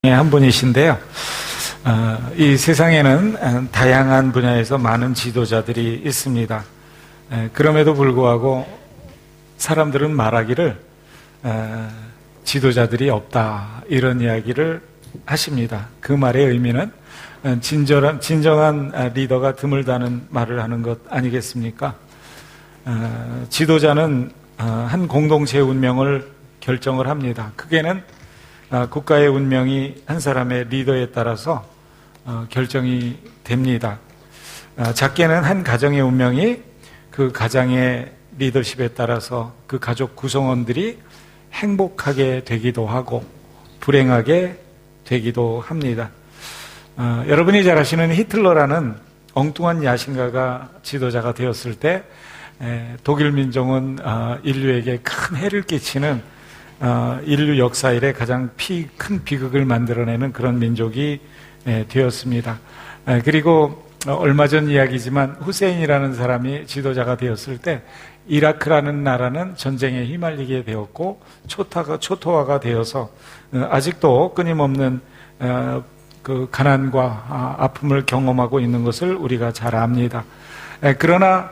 한 분이신데요. 이 세상에는 다양한 분야에서 많은 지도자들이 있습니다. 그럼에도 불구하고 사람들은 말하기를 지도자들이 없다, 이런 이야기를 하십니다. 그 말의 의미는 진정한 리더가 드물다는 말을 하는 것 아니겠습니까? 지도자는 한 공동체의 운명을 결정을 합니다. 크게는 국가의 운명이 한 사람의 리더에 따라서 결정이 됩니다. 작게는 한 가정의 운명이 그 가정의 리더십에 따라서 그 가족 구성원들이 행복하게 되기도 하고 불행하게 되기도 합니다. 여러분이 잘 아시는 히틀러라는 엉뚱한 야심가가 지도자가 되었을 때 독일 민족은 인류에게 큰 해를 끼치는 인류 역사 이래 가장 큰 비극을 만들어내는 그런 민족이 되었습니다. 그리고 얼마 전 이야기지만 후세인이라는 사람이 지도자가 되었을 때 이라크라는 나라는 전쟁에 휘말리게 되었고 초토화가 되어서 아직도 끊임없는 그 가난과 아픔을 경험하고 있는 것을 우리가 잘 압니다. 그러나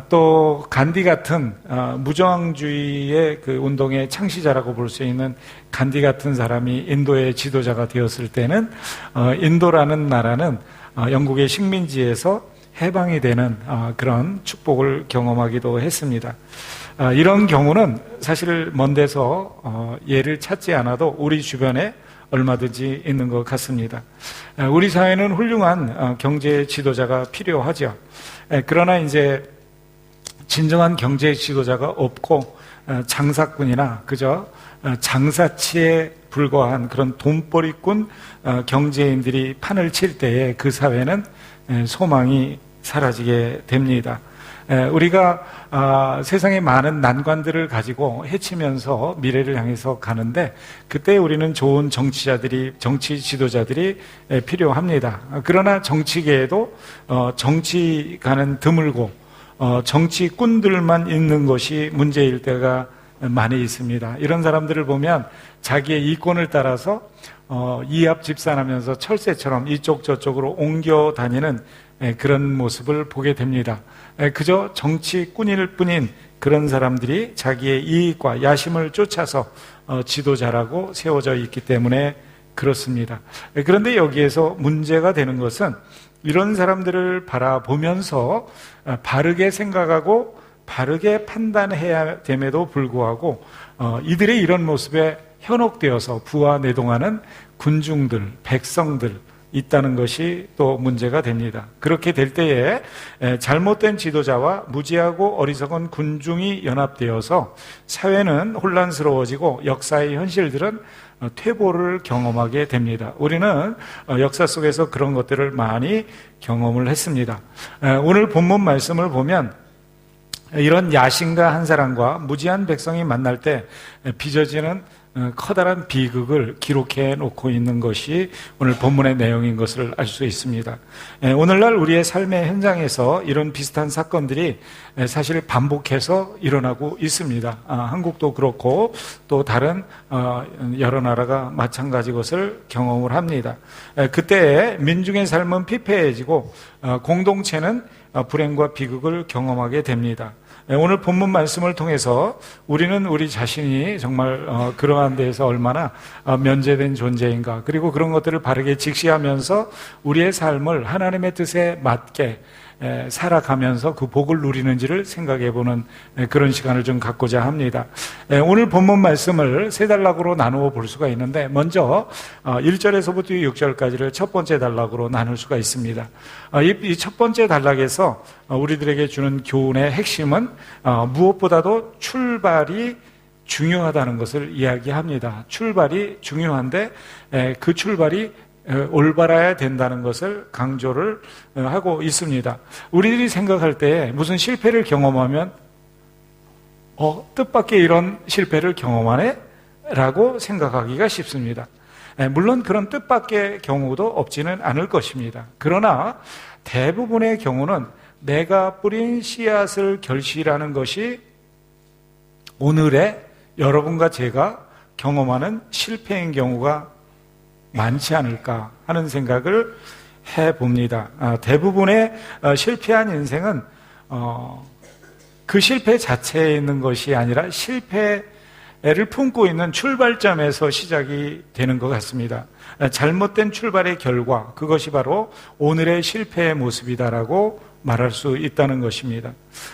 또 간디 같은 무저항주의의 그 운동의 창시자라고 볼 수 있는 간디 같은 사람이 인도의 지도자가 되었을 때는 인도라는 나라는 영국의 식민지에서 해방이 되는 그런 축복을 경험하기도 했습니다. 이런 경우는 사실 먼 데서 예를 찾지 않아도 우리 주변에 얼마든지 있는 것 같습니다. 우리 사회는 훌륭한 경제 지도자가 필요하죠. 그러나 이제 진정한 경제 지도자가 없고 장사꾼이나 그저 장사치에 불과한 그런 돈벌이꾼 경제인들이 판을 칠 때에 그 사회는 소망이 사라지게 됩니다. 우리가 세상의 많은 난관들을 가지고 헤치면서 미래를 향해서 가는데 그때 우리는 좋은 정치 지도자들이 필요합니다. 그러나 정치계에도 정치가는 드물고 정치꾼들만 있는 것이 문제일 때가 많이 있습니다. 이런 사람들을 보면 자기의 이권을 따라서 이합 집산하면서 철새처럼 이쪽 저쪽으로 옮겨 다니는 그런 모습을 보게 됩니다. 그저 정치꾼일 뿐인 그런 사람들이 자기의 이익과 야심을 쫓아서 지도자라고 세워져 있기 때문에 그렇습니다. 그런데 여기에서 문제가 되는 것은 이런 사람들을 바라보면서 바르게 생각하고 바르게 판단해야 됨에도 불구하고 이들의 이런 모습에 현혹되어서 부와 내동하는 군중들, 백성들 있다는 것이 또 문제가 됩니다. 그렇게 될 때에 잘못된 지도자와 무지하고 어리석은 군중이 연합되어서 사회는 혼란스러워지고 역사의 현실들은 퇴보를 경험하게 됩니다. 우리는 역사 속에서 그런 것들을 많이 경험을 했습니다. 오늘 본문 말씀을 보면 이런 야심가 한 사람과 무지한 백성이 만날 때 빚어지는 커다란 비극을 기록해 놓고 있는 것이 오늘 본문의 내용인 것을 알 수 있습니다. 오늘날 우리의 삶의 현장에서 이런 비슷한 사건들이 사실 반복해서 일어나고 있습니다. 한국도 그렇고 또 다른 여러 나라가 마찬가지 것을 경험을 합니다. 그때 민중의 삶은 피폐해지고 공동체는 불행과 비극을 경험하게 됩니다. 오늘 본문 말씀을 통해서 우리는 우리 자신이 정말 그러한 데에서 얼마나 면제된 존재인가, 그리고 그런 것들을 바르게 직시하면서 우리의 삶을 하나님의 뜻에 맞게 살아가면서 그 복을 누리는지를 생각해보는 그런 시간을 좀 갖고자 합니다. 오늘 본문 말씀을 세 단락으로 나누어 볼 수가 있는데 먼저 1절에서부터 6절까지를 첫 번째 단락으로 나눌 수가 있습니다. 이 첫 번째 단락에서 우리들에게 주는 교훈의 핵심은 무엇보다도 출발이 중요하다는 것을 이야기합니다. 출발이 중요한데 그 출발이 올바라야 된다는 것을 강조를 하고 있습니다. 우리들이 생각할 때 무슨 실패를 경험하면 뜻밖의 이런 실패를 경험하네? 라고 생각하기가 쉽습니다. 물론 그런 뜻밖의 경우도 없지는 않을 것입니다. 그러나 대부분의 경우는 내가 뿌린 씨앗을 결실하는 것이 오늘의 여러분과 제가 경험하는 실패인 경우가 많지 않을까 하는 생각을 해봅니다. 대부분의 실패한 인생은 그 실패 자체에 있는 것이 아니라 실패를 품고 있는 출발점에서 시작이 되는 것 같습니다. 잘못된 출발의 결과, 그것이 바로 오늘의 실패의 모습이다라고 말할 수 있다는 것입니다.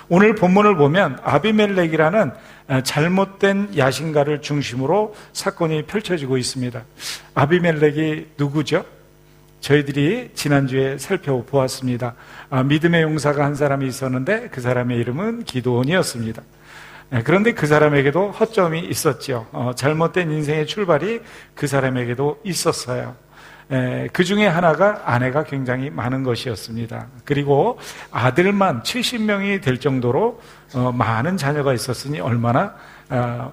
오늘 본문을 보면 아비멜렉이라는 잘못된 야신가를 중심으로 사건이 펼쳐지고 있습니다. 아비멜렉이 누구죠? 저희들이 지난주에 살펴보았습니다. 믿음의 용사가 한 사람이 있었는데 그 사람의 이름은 기드온이었습니다. 그런데 그 사람에게도 허점이 있었죠. 잘못된 인생의 출발이 그 사람에게도 있었어요. 그 중에 하나가 아내가 굉장히 많은 것이었습니다. 그리고 아들만 70명이 될 정도로 많은 자녀가 있었으니 얼마나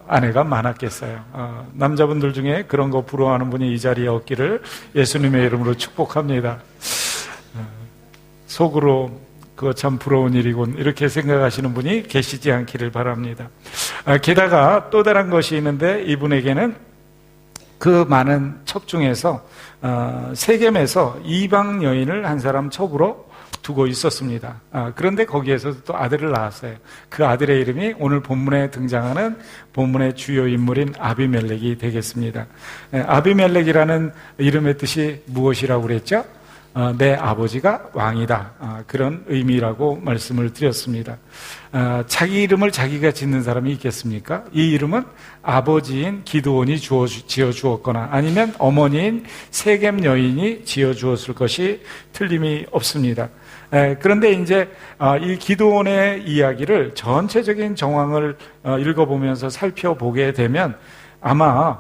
아내가 많았겠어요. 남자분들 중에 그런 거 부러워하는 분이 이 자리에 없기를 예수님의 이름으로 축복합니다. 속으로 그거 참 부러운 일이군 이렇게 생각하시는 분이 계시지 않기를 바랍니다. 게다가 또 다른 것이 있는데 이분에게는 그 많은 첩 중에서 세겜에서 이방 여인을 한 사람 첩으로 두고 있었습니다. 그런데 거기에서도 또 아들을 낳았어요. 그 아들의 이름이 오늘 본문에 등장하는 본문의 주요 인물인 아비멜렉이 되겠습니다. 아비멜렉이라는 이름의 뜻이 무엇이라고 그랬죠? 내 아버지가 왕이다. 그런 의미라고 말씀을 드렸습니다. 자기 이름을 자기가 짓는 사람이 있겠습니까? 이 이름은 아버지인 기드온이 지어 주었거나 아니면 어머니인 세겜 여인이 지어 주었을 것이 틀림이 없습니다. 그런데 이제 이 기드온의 이야기를 전체적인 정황을 읽어보면서 살펴보게 되면 아마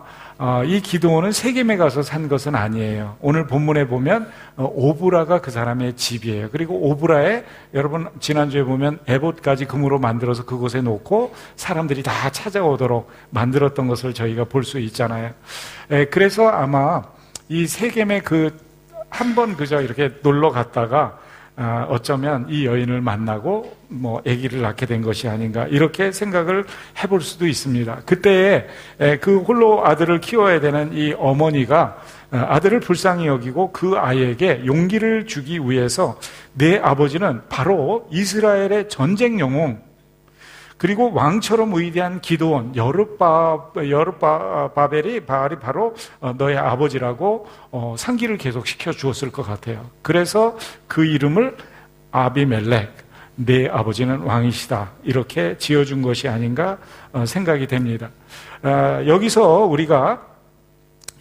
이 기드온은 세겜에 가서 산 것은 아니에요. 오늘 본문에 보면 오브라가 그 사람의 집이에요. 그리고 오브라에 여러분 지난주에 보면 에봇까지 금으로 만들어서 그곳에 놓고 사람들이 다 찾아오도록 만들었던 것을 저희가 볼 수 있잖아요. 그래서 아마 이 세겜에 한 번 그저 이렇게 놀러 갔다가 어쩌면 이 여인을 만나고 아기를 낳게 된 것이 아닌가 이렇게 생각을 해볼 수도 있습니다. 그때에 그 홀로 아들을 키워야 되는 이 어머니가 아들을 불쌍히 여기고 그 아이에게 용기를 주기 위해서 내 아버지는 바로 이스라엘의 전쟁 영웅 그리고 왕처럼 위대한 기드온 여룹바벨이 바로 너의 아버지라고 상기를 계속 시켜 주었을 것 같아요. 그래서 그 이름을 아비멜렉, 내 아버지는 왕이시다 이렇게 지어준 것이 아닌가 생각이 됩니다. 여기서 우리가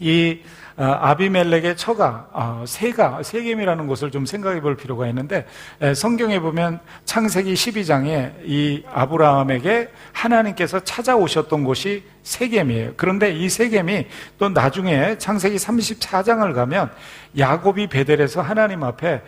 이 아비멜렉의 처가 세겜이라는 곳을 좀 생각해 볼 필요가 있는데 성경에 보면 창세기 12장에 이 아브라함에게 하나님께서 찾아오셨던 곳이 세겜이에요. 그런데 이 세겜이 또 나중에 창세기 34장을 가면 야곱이 베델에서 하나님 앞에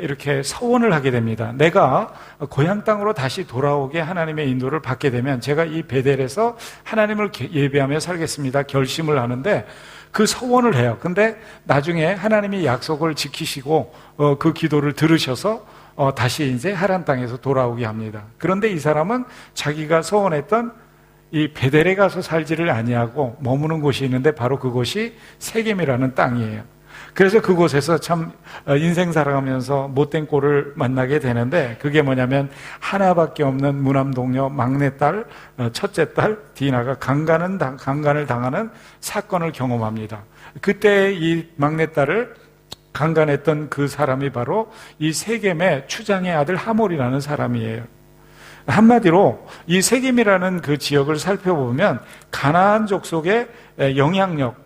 이렇게 서원을 하게 됩니다. 내가 고향 땅으로 다시 돌아오게 하나님의 인도를 받게 되면 제가 이 베델에서 하나님을 예배하며 살겠습니다 결심을 하는데 그 서원을 해요. 근데 나중에 하나님이 약속을 지키시고 그 기도를 들으셔서 다시 이제 하란 땅에서 돌아오게 합니다. 그런데 이 사람은 자기가 서원했던 이 베델에 가서 살지를 아니하고 머무는 곳이 있는데 바로 그곳이 세겜이라는 땅이에요. 그래서 그곳에서 참 인생 살아가면서 못된 꼴을 만나게 되는데 그게 뭐냐면 하나밖에 없는 무남동녀 막내딸 첫째 딸 디나가 강간을 당하는 사건을 경험합니다. 그때 이 막내딸을 강간했던 그 사람이 바로 이 세겜의 추장의 아들 하몰이라는 사람이에요. 한마디로 이 세겜이라는 그 지역을 살펴보면 가나안 족속의 영향력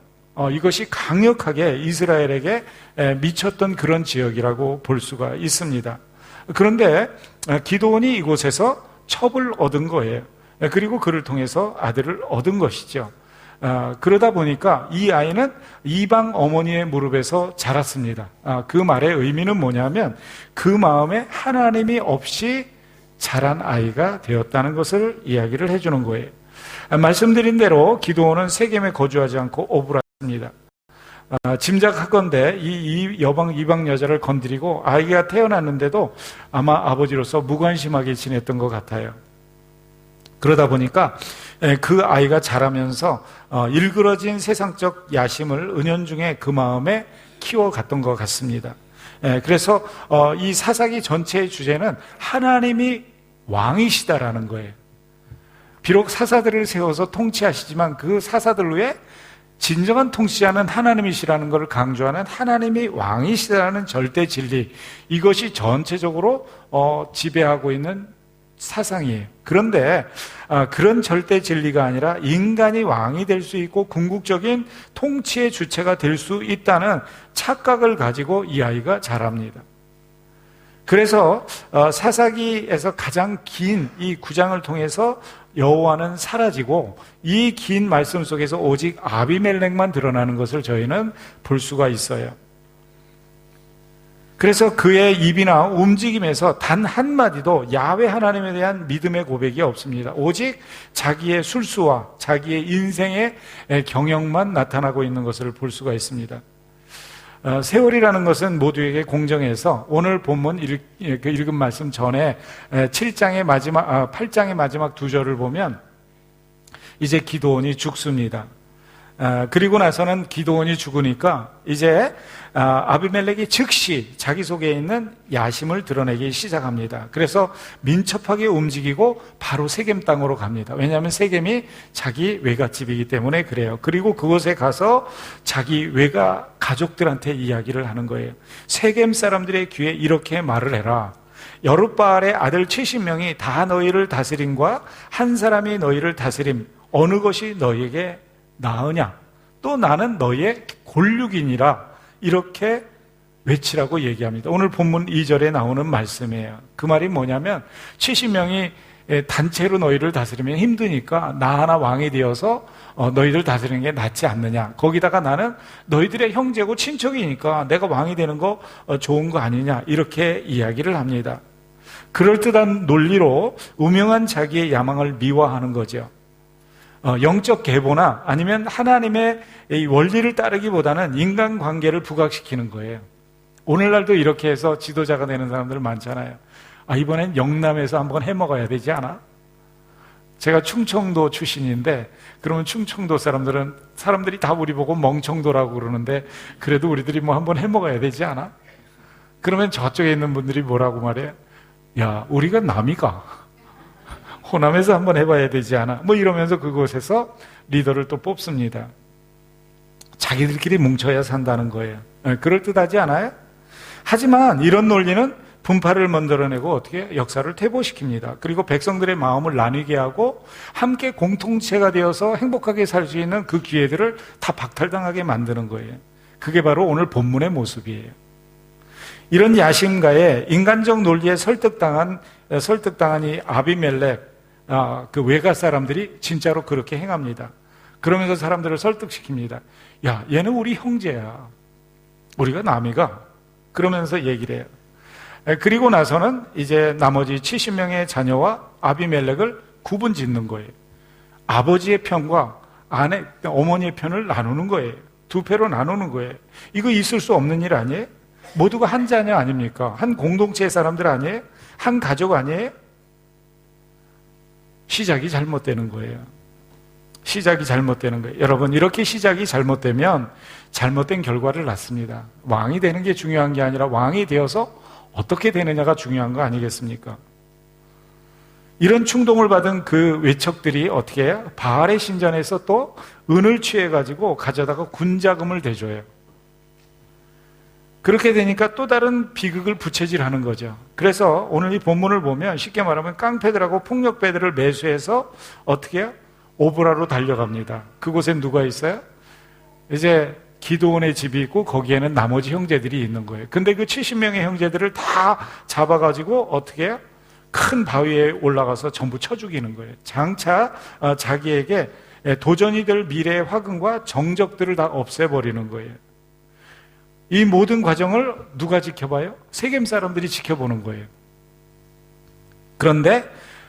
이것이 강력하게 이스라엘에게 미쳤던 그런 지역이라고 볼 수가 있습니다. 그런데 기드온이 이곳에서 첩을 얻은 거예요. 그리고 그를 통해서 아들을 얻은 것이죠. 그러다 보니까 이 아이는 이방 어머니의 무릎에서 자랐습니다. 그 말의 의미는 뭐냐면 그 마음에 하나님이 없이 자란 아이가 되었다는 것을 이야기를 해주는 거예요. 말씀드린 대로 기드온은 세겜에 거주하지 않고 오브라입니다. 짐작하건대 이 이방 여자를 건드리고 아이가 태어났는데도 아마 아버지로서 무관심하게 지냈던 것 같아요. 그러다 보니까 그 아이가 자라면서 일그러진 세상적 야심을 은연중에 그 마음에 키워갔던 것 같습니다. 그래서 이 사사기 전체의 주제는 하나님이 왕이시다라는 거예요. 비록 사사들을 세워서 통치하시지만 그 사사들 외에 진정한 통치자는 하나님이시라는 것을 강조하는 하나님이 왕이시라는 절대 진리, 이것이 전체적으로 지배하고 있는 사상이에요. 그런데 그런 절대 진리가 아니라 인간이 왕이 될 수 있고 궁극적인 통치의 주체가 될 수 있다는 착각을 가지고 이 아이가 자랍니다. 그래서 사사기에서 가장 긴 이 9장을 통해서 여호와는 사라지고 이 긴 말씀 속에서 오직 아비멜렉만 드러나는 것을 저희는 볼 수가 있어요. 그래서 그의 입이나 움직임에서 단 한마디도 야훼 하나님에 대한 믿음의 고백이 없습니다. 오직 자기의 술수와 자기의 인생의 경영만 나타나고 있는 것을 볼 수가 있습니다. 세월이라는 것은 모두에게 공정해서 오늘 본문 읽은 말씀 전에 8장의 마지막 두 절을 보면 이제 기드온이 죽습니다. 그리고 나서는 기드온이 죽으니까 이제 아비멜렉이 즉시 자기 속에 있는 야심을 드러내기 시작합니다. 그래서 민첩하게 움직이고 바로 세겜 땅으로 갑니다. 왜냐하면 세겜이 자기 외갓집이기 때문에 그래요. 그리고 그곳에 가서 자기 외가 가족들한테 이야기를 하는 거예요. 세겜 사람들의 귀에 이렇게 말을 해라. 여룻바알의 아들 70명이 다 너희를 다스림과 한 사람이 너희를 다스림, 어느 것이 너희에게 나으냐? 또 나는 너희의 골육이니라. 이렇게 외치라고 얘기합니다. 오늘 본문 2절에 나오는 말씀이에요. 그 말이 뭐냐면 70명이 단체로 너희를 다스리면 힘드니까 나 하나 왕이 되어서 너희들 다스리는 게 낫지 않느냐. 거기다가 나는 너희들의 형제고 친척이니까 내가 왕이 되는 거 좋은 거 아니냐. 이렇게 이야기를 합니다. 그럴듯한 논리로 우명한 자기의 야망을 미화하는 거죠. 영적 계보나 아니면 하나님의 이 원리를 따르기보다는 인간관계를 부각시키는 거예요. 오늘날도 이렇게 해서 지도자가 되는 사람들 많잖아요. 이번엔 영남에서 한번 해먹어야 되지 않아? 제가 충청도 출신인데 그러면 충청도 사람들이 다 우리 보고 멍청도라고 그러는데 그래도 우리들이 뭐 한번 해먹어야 되지 않아? 그러면 저쪽에 있는 분들이 뭐라고 말해요? 야, 우리가 남이가 호남에서 한번 해봐야 되지 않아? 뭐 이러면서 그곳에서 리더를 또 뽑습니다. 자기들끼리 뭉쳐야 산다는 거예요. 그럴듯하지 않아요? 하지만 이런 논리는 분파를 만들어내고 어떻게 역사를 퇴보시킵니다. 그리고 백성들의 마음을 나뉘게 하고 함께 공통체가 되어서 행복하게 살 수 있는 그 기회들을 다 박탈당하게 만드는 거예요. 그게 바로 오늘 본문의 모습이에요. 이런 야심가에 인간적 논리에 설득당한 이 아비멜렉, 그 외가 사람들이 진짜로 그렇게 행합니다. 그러면서 사람들을 설득시킵니다. 야, 얘는 우리 형제야. 우리가 남이가. 그러면서 얘기를 해요. 그리고 나서는 이제 나머지 70명의 자녀와 아비멜렉을 구분 짓는 거예요. 아버지의 편과 어머니의 편을 나누는 거예요. 두 패로 나누는 거예요. 이거 있을 수 없는 일 아니에요? 모두가 한 자녀 아닙니까? 한 공동체의 사람들 아니에요? 한 가족 아니에요? 시작이 잘못되는 거예요. 시작이 잘못되는 거예요. 여러분, 이렇게 시작이 잘못되면 잘못된 결과를 낳습니다. 왕이 되는 게 중요한 게 아니라 왕이 되어서 어떻게 되느냐가 중요한 거 아니겠습니까? 이런 충동을 받은 그 외척들이 어떻게 해요? 바알의 신전에서 또 은을 취해가지고 가져다가 군자금을 대줘요. 그렇게 되니까 또 다른 비극을 부채질하는 거죠. 그래서 오늘 이 본문을 보면 쉽게 말하면 깡패들하고 폭력배들을 매수해서 어떻게 해요? 오브라로 달려갑니다. 그곳엔 누가 있어요? 이제 기드온의 집이 있고 거기에는 나머지 형제들이 있는 거예요. 근데 그 70명의 형제들을 다 잡아가지고 어떻게 해요? 큰 바위에 올라가서 전부 쳐 죽이는 거예요. 장차 자기에게 도전이 될 미래의 화근과 정적들을 다 없애버리는 거예요. 이 모든 과정을 누가 지켜봐요? 세겜 사람들이 지켜보는 거예요. 그런데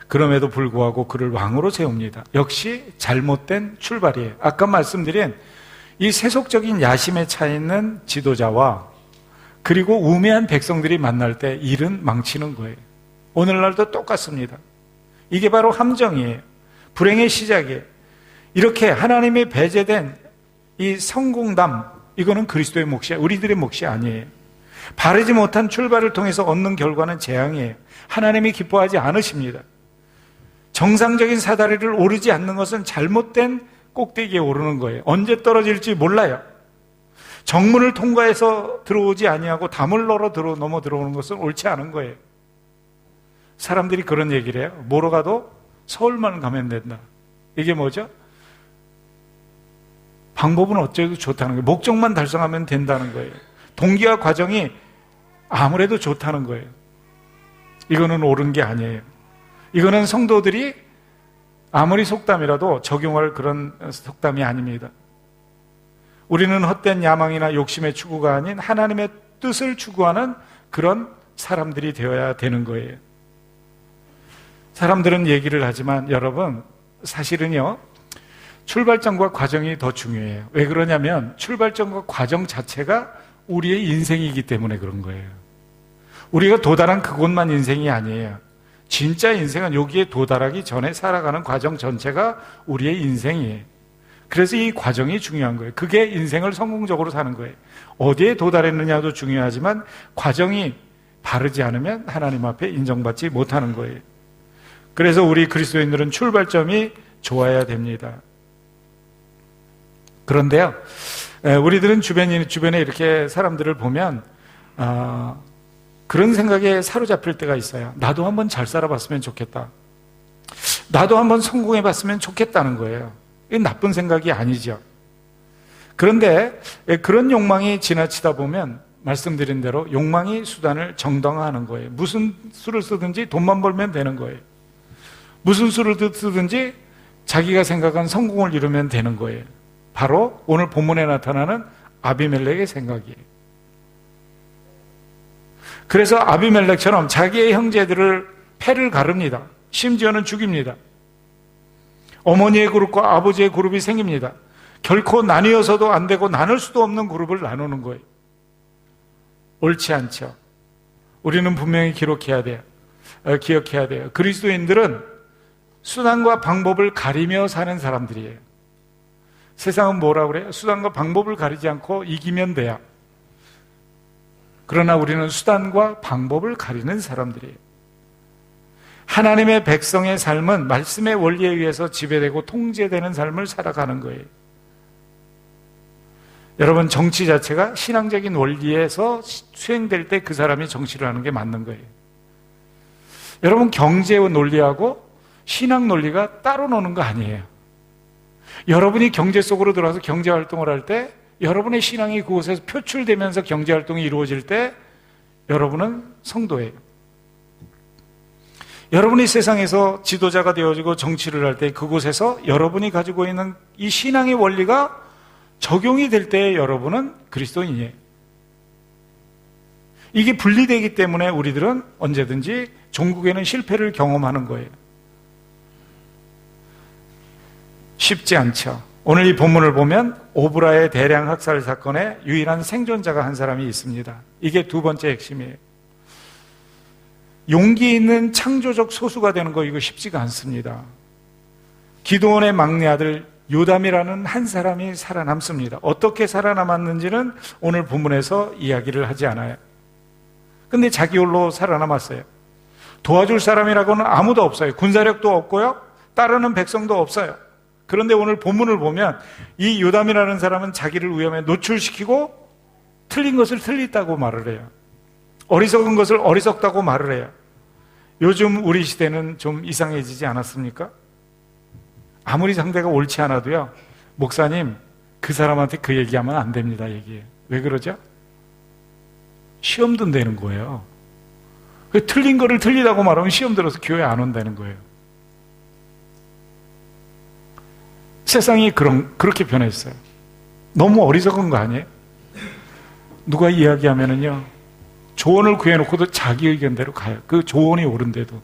그럼에도 불구하고 그를 왕으로 세웁니다. 역시 잘못된 출발이에요. 아까 말씀드린 이 세속적인 야심에 차 있는 지도자와 그리고 우매한 백성들이 만날 때 일은 망치는 거예요. 오늘날도 똑같습니다. 이게 바로 함정이에요. 불행의 시작이에요. 이렇게 하나님이 배제된 이 성공담, 이거는 그리스도의 몫이, 우리들의 몫이 아니에요. 바르지 못한 출발을 통해서 얻는 결과는 재앙이에요. 하나님이 기뻐하지 않으십니다. 정상적인 사다리를 오르지 않는 것은 잘못된 꼭대기에 오르는 거예요. 언제 떨어질지 몰라요. 정문을 통과해서 들어오지 아니하고 담을 넘어 들어오는 것은 옳지 않은 거예요. 사람들이 그런 얘기를 해요. 뭐로 가도 서울만 가면 된다. 이게 뭐죠? 방법은 어째도 좋다는 거예요. 목적만 달성하면 된다는 거예요. 동기와 과정이 아무래도 좋다는 거예요. 이거는 옳은 게 아니에요. 이거는 성도들이 아무리 속담이라도 적용할 그런 속담이 아닙니다. 우리는 헛된 야망이나 욕심의 추구가 아닌 하나님의 뜻을 추구하는 그런 사람들이 되어야 되는 거예요. 사람들은 얘기를 하지만 여러분, 사실은요, 출발점과 과정이 더 중요해요. 왜 그러냐면 출발점과 과정 자체가 우리의 인생이기 때문에 그런 거예요. 우리가 도달한 그곳만 인생이 아니에요. 진짜 인생은 여기에 도달하기 전에 살아가는 과정 전체가 우리의 인생이에요. 그래서 이 과정이 중요한 거예요. 그게 인생을 성공적으로 사는 거예요. 어디에 도달했느냐도 중요하지만 과정이 바르지 않으면 하나님 앞에 인정받지 못하는 거예요. 그래서 우리 그리스도인들은 출발점이 좋아야 됩니다. 그런데요, 우리들은 주변에 이렇게 사람들을 보면 그런 생각에 사로잡힐 때가 있어요. 나도 한번 잘 살아봤으면 좋겠다. 나도 한번 성공해봤으면 좋겠다는 거예요. 이게 나쁜 생각이 아니죠. 그런데 그런 욕망이 지나치다 보면 말씀드린 대로 욕망이 수단을 정당화하는 거예요. 무슨 수를 쓰든지 돈만 벌면 되는 거예요. 무슨 수를 쓰든지 자기가 생각한 성공을 이루면 되는 거예요. 바로 오늘 본문에 나타나는 아비멜렉의 생각이에요. 그래서 아비멜렉처럼 자기의 형제들을 패를 가릅니다. 심지어는 죽입니다. 어머니의 그룹과 아버지의 그룹이 생깁니다. 결코 나뉘어서도 안 되고 나눌 수도 없는 그룹을 나누는 거예요. 옳지 않죠. 우리는 분명히 기억해야 돼요. 그리스도인들은 수단과 방법을 가리며 사는 사람들이에요. 세상은 뭐라고 그래요? 수단과 방법을 가리지 않고 이기면 돼요. 그러나 우리는 수단과 방법을 가리는 사람들이에요. 하나님의 백성의 삶은 말씀의 원리에 의해서 지배되고 통제되는 삶을 살아가는 거예요. 여러분, 정치 자체가 신앙적인 원리에서 수행될 때 그 사람이 정치를 하는 게 맞는 거예요. 여러분, 경제의 논리하고 신앙 논리가 따로 노는 거 아니에요. 여러분이 경제 속으로 들어와서 경제 활동을 할 때 여러분의 신앙이 그곳에서 표출되면서 경제 활동이 이루어질 때 여러분은 성도예요. 여러분이 세상에서 지도자가 되어지고 정치를 할 때 그곳에서 여러분이 가지고 있는 이 신앙의 원리가 적용이 될 때 여러분은 그리스도인이에요. 이게 분리되기 때문에 우리들은 언제든지 종국에는 실패를 경험하는 거예요. 쉽지 않죠. 오늘 이 본문을 보면 오브라의 대량 학살 사건의 유일한 생존자가 한 사람이 있습니다. 이게 두 번째 핵심이에요. 용기 있는 창조적 소수가 되는 거 이거 쉽지가 않습니다. 기드온의 막내 아들 요담이라는 한 사람이 살아남습니다. 어떻게 살아남았는지는 오늘 본문에서 이야기를 하지 않아요. 근데 자기 홀로 살아남았어요. 도와줄 사람이라고는 아무도 없어요. 군사력도 없고요. 따르는 백성도 없어요. 그런데 오늘 본문을 보면 이 요담이라는 사람은 자기를 위험에 노출시키고 틀린 것을 틀리다고 말을 해요. 어리석은 것을 어리석다고 말을 해요. 요즘 우리 시대는 좀 이상해지지 않았습니까? 아무리 상대가 옳지 않아도요, 목사님, 그 사람한테 그 얘기하면 안 됩니다, 얘기해요. 왜 그러죠? 시험 든다는 거예요. 틀린 거를 틀리다고 말하면 시험 들어서 교회 안 온다는 거예요. 세상이 그렇게 변했어요. 너무 어리석은 거 아니에요? 누가 이야기하면은요, 조언을 구해놓고도 자기 의견대로 가요. 그 조언이 옳은데도.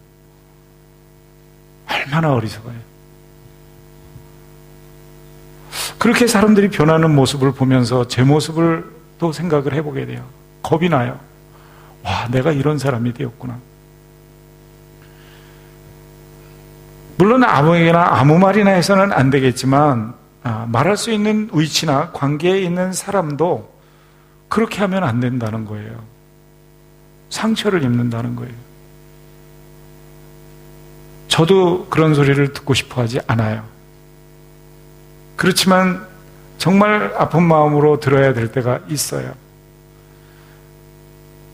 얼마나 어리석어요. 그렇게 사람들이 변하는 모습을 보면서 제 모습을 또 생각을 해보게 돼요. 겁이 나요. 와, 내가 이런 사람이 되었구나. 물론 아무에게나 아무 말이나 해서는 안 되겠지만 말할 수 있는 위치나 관계에 있는 사람도 그렇게 하면 안 된다는 거예요. 상처를 입는다는 거예요. 저도 그런 소리를 듣고 싶어 하지 않아요. 그렇지만 정말 아픈 마음으로 들어야 될 때가 있어요.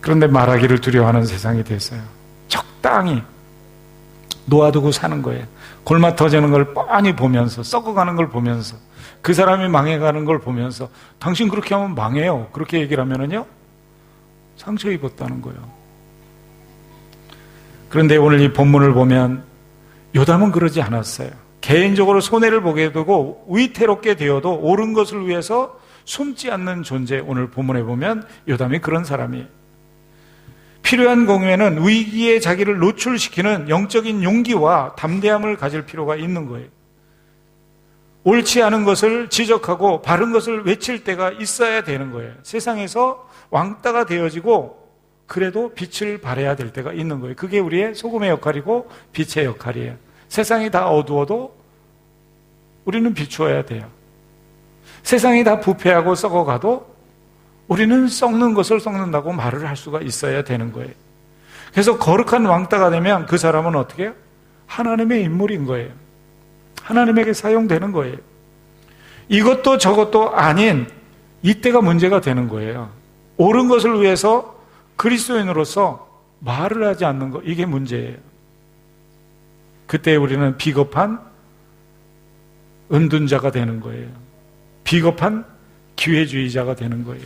그런데 말하기를 두려워하는 세상이 됐어요. 적당히 놓아두고 사는 거예요. 골마 터지는 걸 뻔히 보면서, 썩어가는 걸 보면서, 그 사람이 망해가는 걸 보면서 당신 그렇게 하면 망해요. 그렇게 얘기를 하면은요, 상처 입었다는 거예요. 그런데 오늘 이 본문을 보면 요담은 그러지 않았어요. 개인적으로 손해를 보게 되고 위태롭게 되어도 옳은 것을 위해서 숨지 않는 존재, 오늘 본문에 보면 요담이 그런 사람이에요. 필요한 경우에는 위기에 자기를 노출시키는 영적인 용기와 담대함을 가질 필요가 있는 거예요. 옳지 않은 것을 지적하고 바른 것을 외칠 때가 있어야 되는 거예요. 세상에서 왕따가 되어지고 그래도 빛을 발해야 될 때가 있는 거예요. 그게 우리의 소금의 역할이고 빛의 역할이에요. 세상이 다 어두워도 우리는 비추어야 돼요. 세상이 다 부패하고 썩어가도 우리는 썩는 것을 썩는다고 말을 할 수가 있어야 되는 거예요. 그래서 거룩한 왕따가 되면 그 사람은 어떻게 해요? 하나님의 인물인 거예요. 하나님에게 사용되는 거예요. 이것도 저것도 아닌 이때가 문제가 되는 거예요. 옳은 것을 위해서 그리스도인으로서 말을 하지 않는 것, 이게 문제예요. 그때 우리는 비겁한 은둔자가 되는 거예요. 비겁한 기회주의자가 되는 거예요.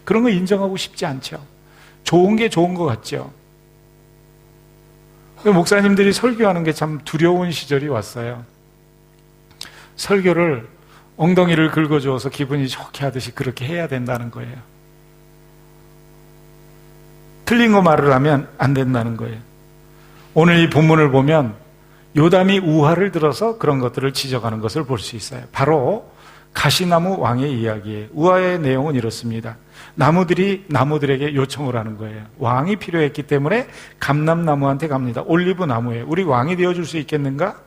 그런 거 인정하고 싶지 않죠. 좋은 게 좋은 것 같죠. 목사님들이 설교하는 게 참 두려운 시절이 왔어요. 설교를 엉덩이를 긁어주어서 기분이 좋게 하듯이 그렇게 해야 된다는 거예요. 틀린 거 말을 하면 안 된다는 거예요. 오늘 이 본문을 보면 요담이 우화를 들어서 그런 것들을 지적하는 것을 볼 수 있어요. 바로 가시나무 왕의 이야기예요. 우화의 내용은 이렇습니다. 나무들이 나무들에게 요청을 하는 거예요. 왕이 필요했기 때문에 감람나무한테 갑니다. 올리브 나무예요. 우리 왕이 되어줄 수 있겠는가?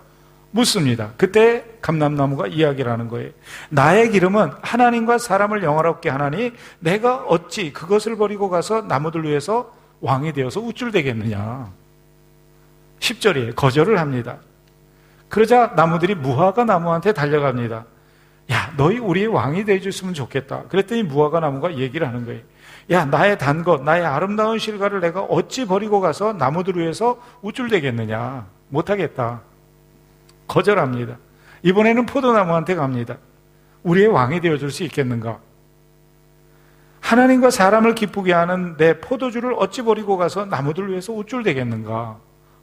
묻습니다. 그때 감람나무가 이야기를 하는 거예요. 나의 기름은 하나님과 사람을 영화롭게 하나니 내가 어찌 그것을 버리고 가서 나무들 위해서 왕이 되어서 우쭐대겠느냐. 10절이에요. 거절을 합니다. 그러자 나무들이 무화과 나무한테 달려갑니다. 야, 너희 우리의 왕이 되어줬으면 좋겠다. 그랬더니 무화과 나무가 얘기를 하는 거예요. 야, 나의 단 것, 나의 아름다운 실과를 내가 어찌 버리고 가서 나무들 위해서 우쭐대겠느냐. 못하겠다. 거절합니다. 이번에는 포도나무한테 갑니다. 우리의 왕이 되어줄 수 있겠는가? 하나님과 사람을 기쁘게 하는 내 포도주를 어찌 버리고 가서 나무들 위해서 우쭐대겠는가?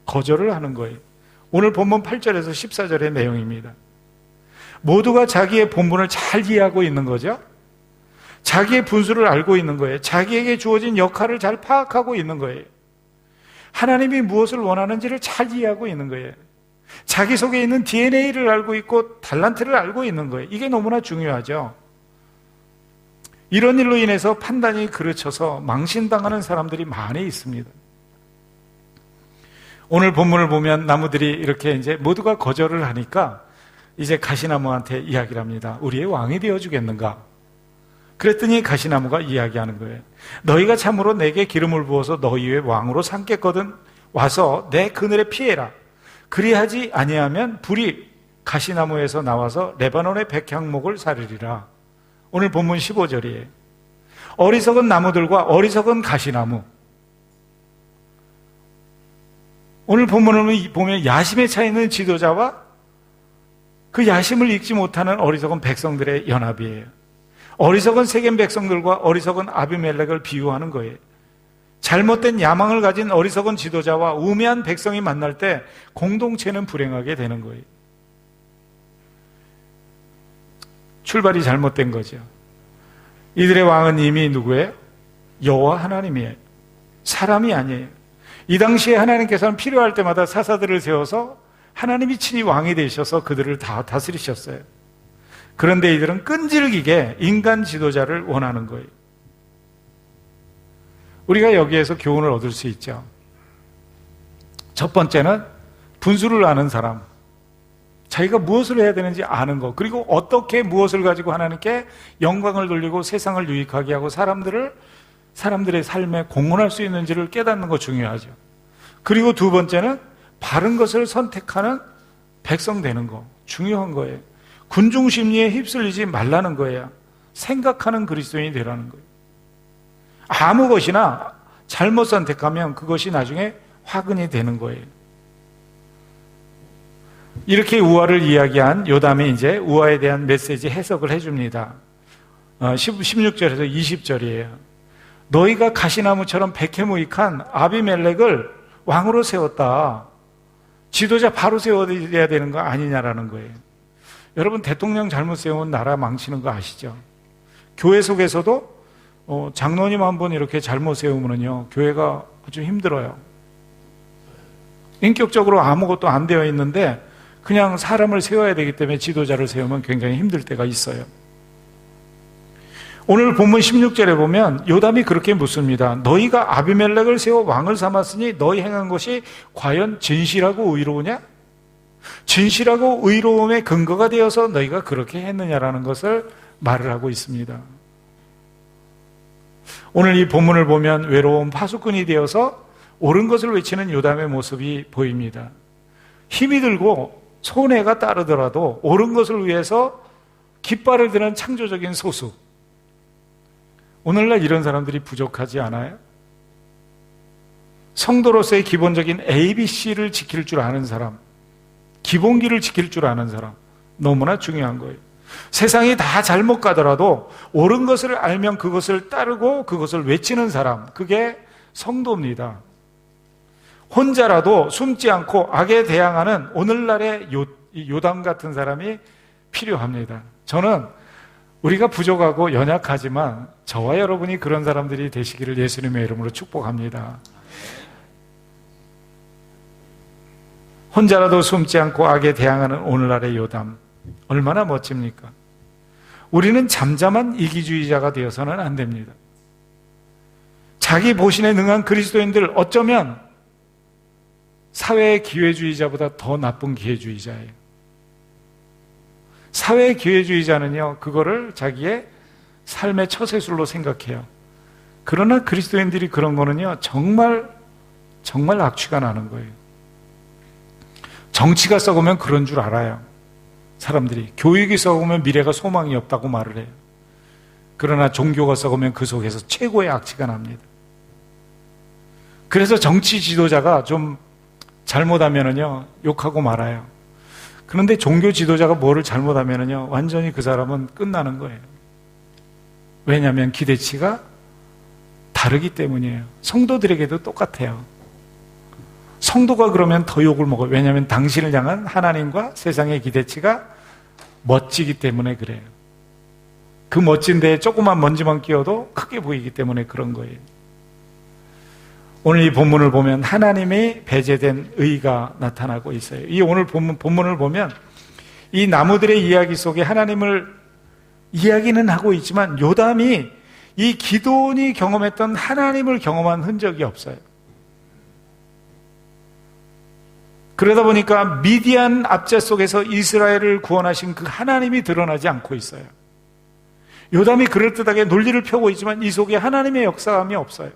거절을 하는 거예요. 오늘 본문 8절에서 14절의 내용입니다. 모두가 자기의 본분을 잘 이해하고 있는 거죠. 자기의 분수를 알고 있는 거예요. 자기에게 주어진 역할을 잘 파악하고 있는 거예요. 하나님이 무엇을 원하는지를 잘 이해하고 있는 거예요. 자기 속에 있는 DNA를 알고 있고 달란트를 알고 있는 거예요. 이게 너무나 중요하죠. 이런 일로 인해서 판단이 그르쳐서 망신당하는 사람들이 많이 있습니다. 오늘 본문을 보면 나무들이 이렇게 이제 모두가 거절을 하니까 이제 가시나무한테 이야기를 합니다. 우리의 왕이 되어주겠는가? 그랬더니 가시나무가 이야기하는 거예요. 너희가 참으로 내게 기름을 부어서 너희의 왕으로 삼겠거든 와서 내 그늘에 피해라. 그리하지 아니하면 불이 가시나무에서 나와서 레바논의 백향목을 사르리라. 오늘 본문 15절이에요. 어리석은 나무들과 어리석은 가시나무. 오늘 본문을 보면 야심에 차 있는 지도자와 그 야심을 잊지 못하는 어리석은 백성들의 연합이에요. 어리석은 세겜 백성들과 어리석은 아비멜렉을 비유하는 거예요. 잘못된 야망을 가진 어리석은 지도자와 우매한 백성이 만날 때 공동체는 불행하게 되는 거예요. 출발이 잘못된 거죠. 이들의 왕은 이미 누구예요? 여호와 하나님이에요. 사람이 아니에요. 이 당시에 하나님께서는 필요할 때마다 사사들을 세워서 하나님이 친히 왕이 되셔서 그들을 다 다스리셨어요. 그런데 이들은 끈질기게 인간 지도자를 원하는 거예요. 우리가 여기에서 교훈을 얻을 수 있죠. 첫 번째는 분수를 아는 사람, 자기가 무엇을 해야 되는지 아는 것, 그리고 어떻게 무엇을 가지고 하나님께 영광을 돌리고 세상을 유익하게 하고 사람들의 삶에 공헌할 수 있는지를 깨닫는 거 중요하죠. 그리고 두 번째는 바른 것을 선택하는 백성 되는 거 중요한 거예요. 군중 심리에 휩쓸리지 말라는 거예요. 생각하는 그리스도인이 되라는 거예요. 아무 것이나 잘못 선택하면 그것이 나중에 화근이 되는 거예요. 이렇게 우화를 이야기한 요담이 이제 우화에 대한 메시지 해석을 해줍니다. 16절에서 20절이에요. 너희가 가시나무처럼 백해무익한 아비멜렉을 왕으로 세웠다. 지도자 바로 세워야 되는 거 아니냐라는 거예요. 여러분, 대통령 잘못 세우면 나라 망치는 거 아시죠? 교회 속에서도 장로님 한 분 이렇게 잘못 세우면요 교회가 아주 힘들어요. 인격적으로 아무것도 안 되어 있는데 그냥 사람을 세워야 되기 때문에 지도자를 세우면 굉장히 힘들 때가 있어요. 오늘 본문 16절에 보면 요담이 그렇게 묻습니다. 너희가 아비멜렉을 세워 왕을 삼았으니 너희 행한 것이 과연 진실하고 의로우냐? 진실하고 의로움의 근거가 되어서 너희가 그렇게 했느냐라는 것을 말을 하고 있습니다. 오늘 이 본문을 보면 외로운 파수꾼이 되어서 옳은 것을 외치는 요담의 모습이 보입니다. 힘이 들고 손해가 따르더라도 옳은 것을 위해서 깃발을 드는 창조적인 소수. 오늘날 이런 사람들이 부족하지 않아요? 성도로서의 기본적인 ABC를 지킬 줄 아는 사람, 기본기를 지킬 줄 아는 사람, 너무나 중요한 거예요. 세상이 다 잘못 가더라도 옳은 것을 알면 그것을 따르고 그것을 외치는 사람, 그게 성도입니다. 혼자라도 숨지 않고 악에 대항하는 오늘날의 요담 같은 사람이 필요합니다. 저는 우리가 부족하고 연약하지만 저와 여러분이 그런 사람들이 되시기를 예수님의 이름으로 축복합니다. 혼자라도 숨지 않고 악에 대항하는 오늘날의 요담, 얼마나 멋집니까? 우리는 잠잠한 이기주의자가 되어서는 안 됩니다. 자기 보신에 능한 그리스도인들, 어쩌면 사회의 기회주의자보다 더 나쁜 기회주의자예요. 사회의 기회주의자는요, 그거를 자기의 삶의 처세술로 생각해요. 그러나 그리스도인들이 그런 거는요, 정말 악취가 나는 거예요. 정치가 썩으면 그런 줄 알아요. 사람들이. 교육이 썩으면 미래가 소망이 없다고 말을 해요. 그러나 종교가 썩으면 그 속에서 최고의 악취가 납니다. 그래서 정치 지도자가 좀 잘못하면은요, 욕하고 말아요. 그런데 종교 지도자가 뭐를 잘못하면은요, 완전히 그 사람은 끝나는 거예요. 왜냐하면 기대치가 다르기 때문이에요. 성도들에게도 똑같아요. 성도가 그러면 더 욕을 먹어요. 왜냐하면 당신을 향한 하나님과 세상의 기대치가 멋지기 때문에 그래요. 그 멋진 데에 조그만 먼지만 끼어도 크게 보이기 때문에 그런 거예요. 오늘 이 본문을 보면 하나님의 배제된 의가 나타나고 있어요. 이 오늘 본문을 보면 이 나무들의 이야기 속에 하나님을 이야기는 하고 있지만 요담이 이 기드온이 경험했던 하나님을 경험한 흔적이 없어요. 그러다 보니까 미디안 압제 속에서 이스라엘을 구원하신 그 하나님이 드러나지 않고 있어요. 요담이 그럴듯하게 논리를 펴고 있지만 이 속에 하나님의 역사함이 없어요.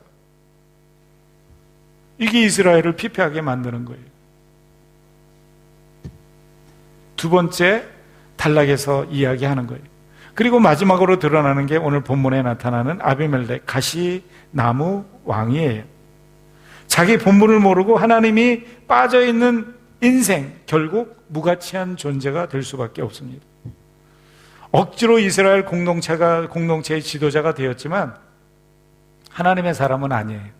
이게 이스라엘을 피폐하게 만드는 거예요. 두 번째 단락에서 이야기하는 거예요. 그리고 마지막으로 드러나는 게 오늘 본문에 나타나는 아비멜렉 가시나무 왕이에요. 자기 본분을 모르고 하나님이 빠져있는 인생, 결국 무가치한 존재가 될 수밖에 없습니다. 억지로 이스라엘 공동체의 지도자가 되었지만 하나님의 사람은 아니에요.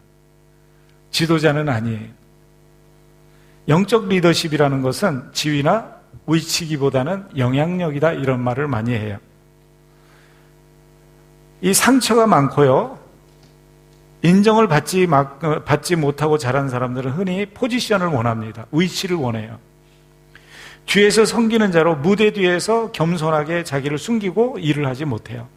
지도자는 아니에요. 영적 리더십이라는 것은 지위나 위치기보다는 영향력이다, 이런 말을 많이 해요. 이 상처가 많고요, 인정을 받지 못하고 자란 사람들은 흔히 포지션을 원합니다. 위치를 원해요. 뒤에서 섬기는 자로 무대 뒤에서 겸손하게 자기를 숨기고 일을 하지 못해요.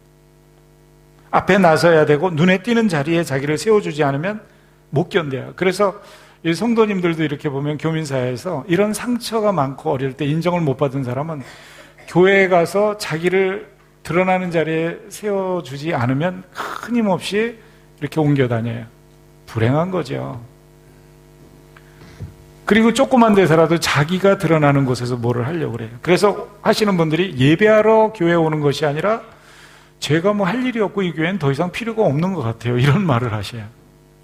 앞에 나서야 되고 눈에 띄는 자리에 자기를 세워주지 않으면 못 견뎌요. 그래서 이 성도님들도 이렇게 보면 교민사회에서 이런 상처가 많고 어릴 때 인정을 못 받은 사람은 교회에 가서 자기를 드러나는 자리에 세워주지 않으면 끊임없이 이렇게 옮겨 다녀요. 불행한 거죠. 그리고 조그만 데서라도 자기가 드러나는 곳에서 뭐를 하려고 그래요. 그래서 하시는 분들이 예배하러 교회에 오는 것이 아니라 제가 뭐 할 일이 없고 이 교회는 더 이상 필요가 없는 것 같아요. 이런 말을 하셔요.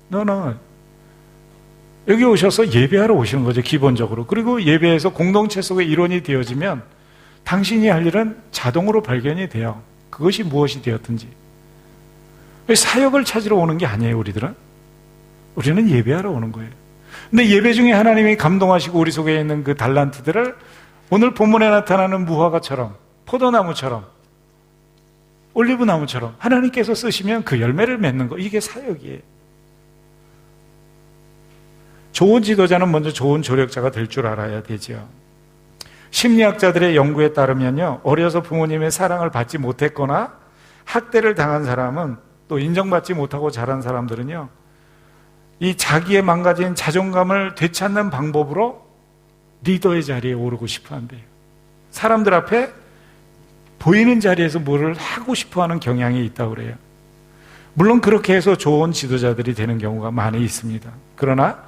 너는 여기 오셔서 예배하러 오시는 거죠, 기본적으로. 그리고 예배에서 공동체 속의 일원이 되어지면 당신이 할 일은 자동으로 발견이 돼요. 그것이 무엇이 되었든지. 사역을 찾으러 오는 게 아니에요, 우리들은. 우리는 예배하러 오는 거예요. 근데 예배 중에 하나님이 감동하시고 우리 속에 있는 그 달란트들을 오늘 본문에 나타나는 무화과처럼, 포도나무처럼, 올리브나무처럼 하나님께서 쓰시면 그 열매를 맺는 거, 이게 사역이에요. 좋은 지도자는 먼저 좋은 조력자가 될 줄 알아야 되죠. 심리학자들의 연구에 따르면요, 어려서 부모님의 사랑을 받지 못했거나 학대를 당한 사람은, 또 인정받지 못하고 자란 사람들은요, 이 자기의 망가진 자존감을 되찾는 방법으로 리더의 자리에 오르고 싶어 한대요. 사람들 앞에 보이는 자리에서 뭐를 하고 싶어 하는 경향이 있다고 그래요. 물론 그렇게 해서 좋은 지도자들이 되는 경우가 많이 있습니다. 그러나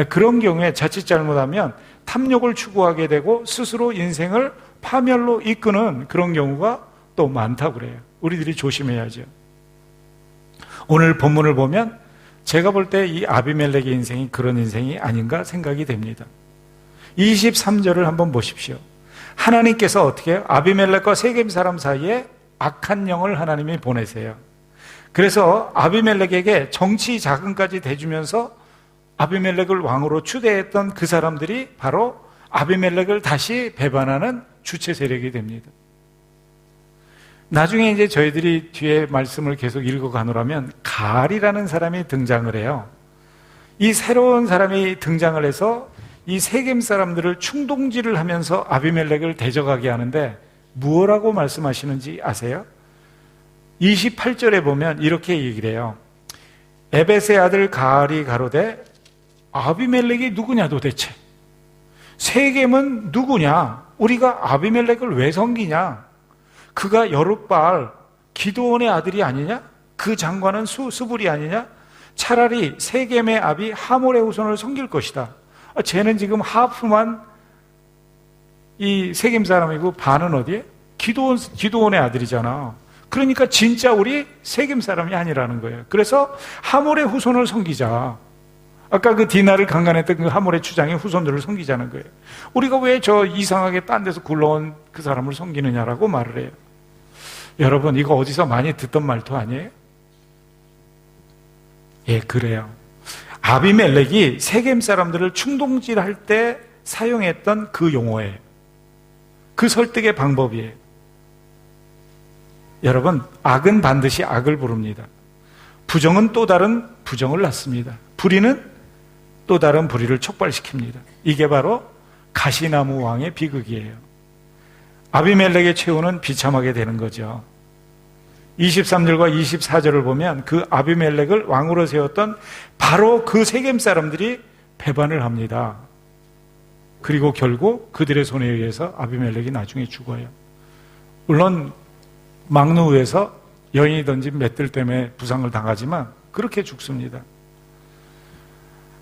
그런 경우에 자칫 잘못하면 탐욕을 추구하게 되고 스스로 인생을 파멸로 이끄는 그런 경우가 또 많다고 그래요. 우리들이 조심해야죠. 오늘 본문을 보면 제가 볼 때 이 아비멜렉의 인생이 그런 인생이 아닌가 생각이 됩니다. 23절을 한번 보십시오. 하나님께서 어떻게 해요? 아비멜렉과 세겜 사람 사이에 악한 영을 하나님이 보내세요. 그래서 아비멜렉에게 정치 자금까지 대주면서 아비멜렉을 왕으로 추대했던 그 사람들이 바로 아비멜렉을 다시 배반하는 주체 세력이 됩니다. 나중에 이제 저희들이 뒤에 말씀을 계속 읽어가노라면 가알이라는 사람이 등장을 해요. 이 새로운 사람이 등장을 해서 이 세겜 사람들을 충동질을 하면서 아비멜렉을 대적하게 하는데 무엇라고 말씀하시는지 아세요? 28절에 보면 이렇게 얘기를 해요. 에벳의 아들 가알이 가로되 아비멜렉이 누구냐 도대체? 세겜은 누구냐? 우리가 아비멜렉을 왜 섬기냐? 그가 여룻바알 기드온의 아들이 아니냐? 그 장관은 수불이 아니냐? 차라리 세겜의 아비 하몰의 후손을 섬길 것이다. 쟤는 지금 하프만 이 세겜 사람이고 반은 어디에? 기드온의 아들이잖아. 그러니까 진짜 우리 세겜 사람이 아니라는 거예요. 그래서 하몰의 후손을 섬기자. 아까 그 디나를 강간했던 그 하몰의 추장의 후손들을 섬기자는 거예요. 우리가 왜 저 이상하게 딴 데서 굴러온 그 사람을 섬기느냐라고 말을 해요. 여러분, 이거 어디서 많이 듣던 말투 아니에요? 예, 그래요. 아비멜렉이 세겜 사람들을 충동질할 때 사용했던 그 용어예요. 그 설득의 방법이에요. 여러분, 악은 반드시 악을 부릅니다. 부정은 또 다른 부정을 낳습니다. 불의는 또 다른 불의를 촉발시킵니다. 이게 바로 가시나무 왕의 비극이에요. 아비멜렉의 최후는 비참하게 되는 거죠. 23절과 24절을 보면 그 아비멜렉을 왕으로 세웠던 바로 그 세겜 사람들이 배반을 합니다. 그리고 결국 그들의 손에 의해서 아비멜렉이 나중에 죽어요. 물론 망노우에서 여인이 던진 맷들 때문에 부상을 당하지만 그렇게 죽습니다.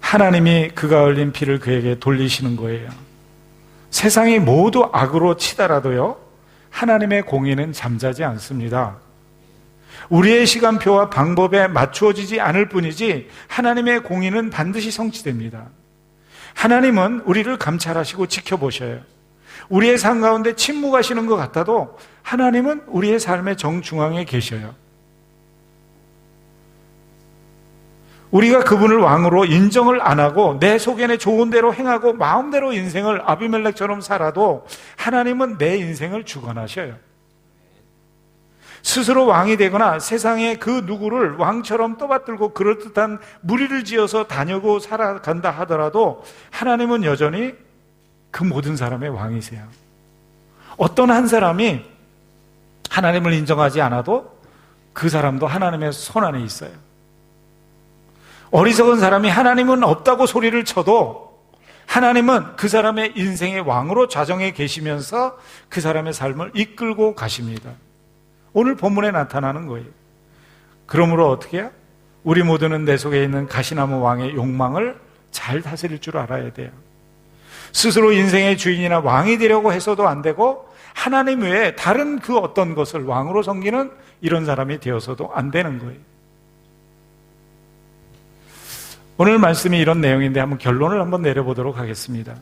하나님이 그가 흘린 피를 그에게 돌리시는 거예요. 세상이 모두 악으로 치달아도요, 하나님의 공의는 잠자지 않습니다. 우리의 시간표와 방법에 맞추어지지 않을 뿐이지 하나님의 공의는 반드시 성취됩니다. 하나님은 우리를 감찰하시고 지켜보셔요. 우리의 삶 가운데 침묵하시는 것 같아도 하나님은 우리의 삶의 정중앙에 계셔요. 우리가 그분을 왕으로 인정을 안 하고 내 속에는 좋은 대로 행하고 마음대로 인생을 아비멜렉처럼 살아도 하나님은 내 인생을 주관하셔요. 스스로 왕이 되거나 세상에 그 누구를 왕처럼 떠받들고 그럴듯한 무리를 지어서 다니고 살아간다 하더라도 하나님은 여전히 그 모든 사람의 왕이세요. 어떤 한 사람이 하나님을 인정하지 않아도 그 사람도 하나님의 손 안에 있어요. 어리석은 사람이 하나님은 없다고 소리를 쳐도 하나님은 그 사람의 인생의 왕으로 좌정해 계시면서 그 사람의 삶을 이끌고 가십니다. 오늘 본문에 나타나는 거예요. 그러므로 어떻게 해요? 우리 모두는 내 속에 있는 가시나무 왕의 욕망을 잘 다스릴 줄 알아야 돼요. 스스로 인생의 주인이나 왕이 되려고 해서도 안 되고 하나님 외에 다른 그 어떤 것을 왕으로 섬기는 이런 사람이 되어서도 안 되는 거예요. 오늘 말씀이 이런 내용인데 한번 결론을 한번 내려보도록 하겠습니다.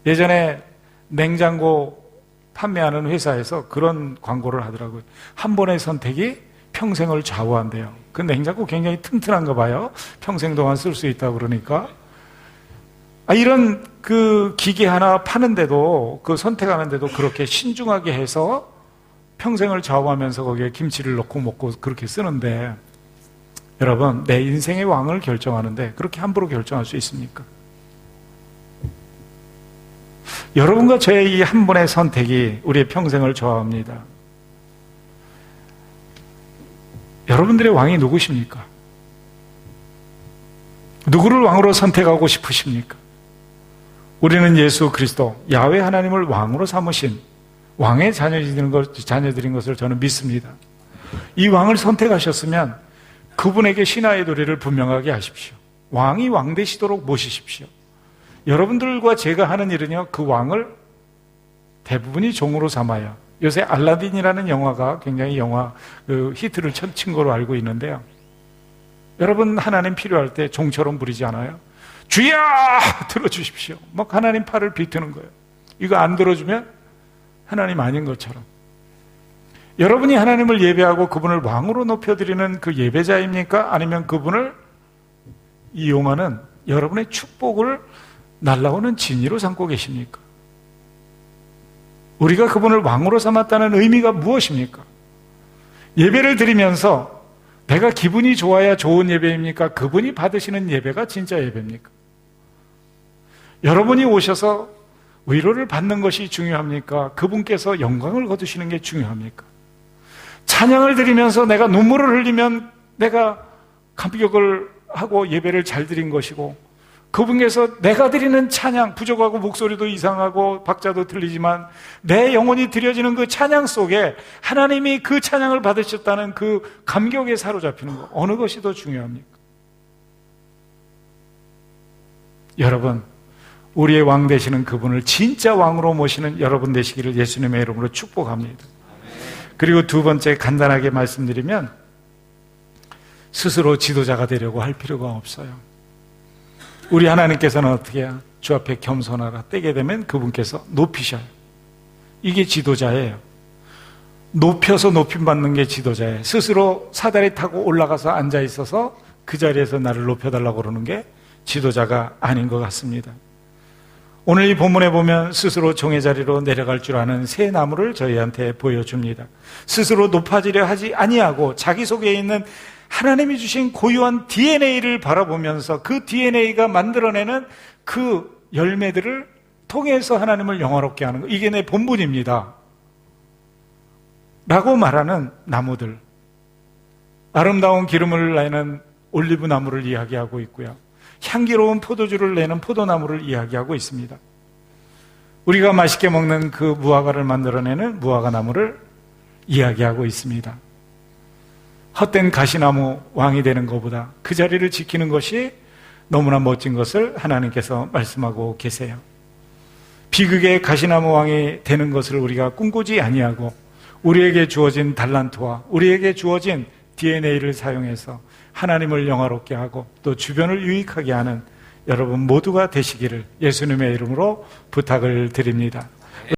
예전에 냉장고 판매하는 회사에서 그런 광고를 하더라고요. 한 번의 선택이 평생을 좌우한대요. 그 냉장고 굉장히 튼튼한가 봐요. 평생 동안 쓸 수 있다고 그러니까. 이런 그 기계 하나 파는데도, 그 선택하는데도 그렇게 신중하게 해서 평생을 좌우하면서 거기에 김치를 넣고 먹고 그렇게 쓰는데, 여러분, 내 인생의 왕을 결정하는데 그렇게 함부로 결정할 수 있습니까? 여러분과 저의 이 한 번의 선택이 우리의 평생을 좌우합니다. 여러분들의 왕이 누구십니까? 누구를 왕으로 선택하고 싶으십니까? 우리는 예수 그리스도, 야훼 하나님을 왕으로 삼으신 왕의 자녀들인 것을 저는 믿습니다. 이 왕을 선택하셨으면 그분에게 신하의 도리를 분명하게 하십시오. 왕이 왕 되시도록 모시십시오. 여러분들과 제가 하는 일은요, 그 왕을 대부분이 종으로 삼아요. 요새 알라딘이라는 영화가 굉장히 히트를 친 거로 알고 있는데요. 여러분, 하나님 필요할 때 종처럼 부리지 않아요? 주여! 들어주십시오. 막 하나님 팔을 비트는 거예요. 이거 안 들어주면 하나님 아닌 것처럼. 여러분이 하나님을 예배하고 그분을 왕으로 높여드리는 그 예배자입니까? 아니면 그분을 이용하는 여러분의 축복을 날라오는 진리로 삼고 계십니까? 우리가 그분을 왕으로 삼았다는 의미가 무엇입니까? 예배를 드리면서 내가 기분이 좋아야 좋은 예배입니까? 그분이 받으시는 예배가 진짜 예배입니까? 여러분이 오셔서 위로를 받는 것이 중요합니까? 그분께서 영광을 거두시는 게 중요합니까? 찬양을 드리면서 내가 눈물을 흘리면 내가 감격을 하고 예배를 잘 드린 것이고, 그분께서 내가 드리는 찬양, 부족하고 목소리도 이상하고 박자도 틀리지만 내 영혼이 드려지는 그 찬양 속에 하나님이 그 찬양을 받으셨다는 그 감격에 사로잡히는 것, 어느 것이 더 중요합니까? 여러분, 우리의 왕 되시는 그분을 진짜 왕으로 모시는 여러분 되시기를 예수님의 이름으로 축복합니다. 그리고 두 번째, 간단하게 말씀드리면, 스스로 지도자가 되려고 할 필요가 없어요. 우리 하나님께서는 어떻게 해요? 주 앞에 겸손하라 떼게 되면 그분께서 높이셔요. 이게 지도자예요. 높여서 높임받는 게 지도자예요. 스스로 사다리 타고 올라가서 앉아 있어서 그 자리에서 나를 높여달라고 그러는 게 지도자가 아닌 것 같습니다. 오늘 이 본문에 보면 스스로 종의 자리로 내려갈 줄 아는 새 나무를 저희한테 보여줍니다. 스스로 높아지려 하지 아니하고 자기 속에 있는 하나님이 주신 고유한 DNA를 바라보면서 그 DNA가 만들어내는 그 열매들을 통해서 하나님을 영화롭게 하는 것, 이게 내 본분입니다 라고 말하는 나무들, 아름다운 기름을 내는 올리브 나무를 이야기하고 있고요, 향기로운 포도주를 내는 포도나무를 이야기하고 있습니다. 우리가 맛있게 먹는 그 무화과를 만들어내는 무화과나무를 이야기하고 있습니다. 헛된 가시나무 왕이 되는 것보다 그 자리를 지키는 것이 너무나 멋진 것을 하나님께서 말씀하고 계세요. 비극의 가시나무 왕이 되는 것을 우리가 꿈꾸지 아니하고 우리에게 주어진 달란트와 우리에게 주어진 DNA를 사용해서 하나님을 영화롭게 하고 또 주변을 유익하게 하는 여러분 모두가 되시기를 예수님의 이름으로 부탁을 드립니다.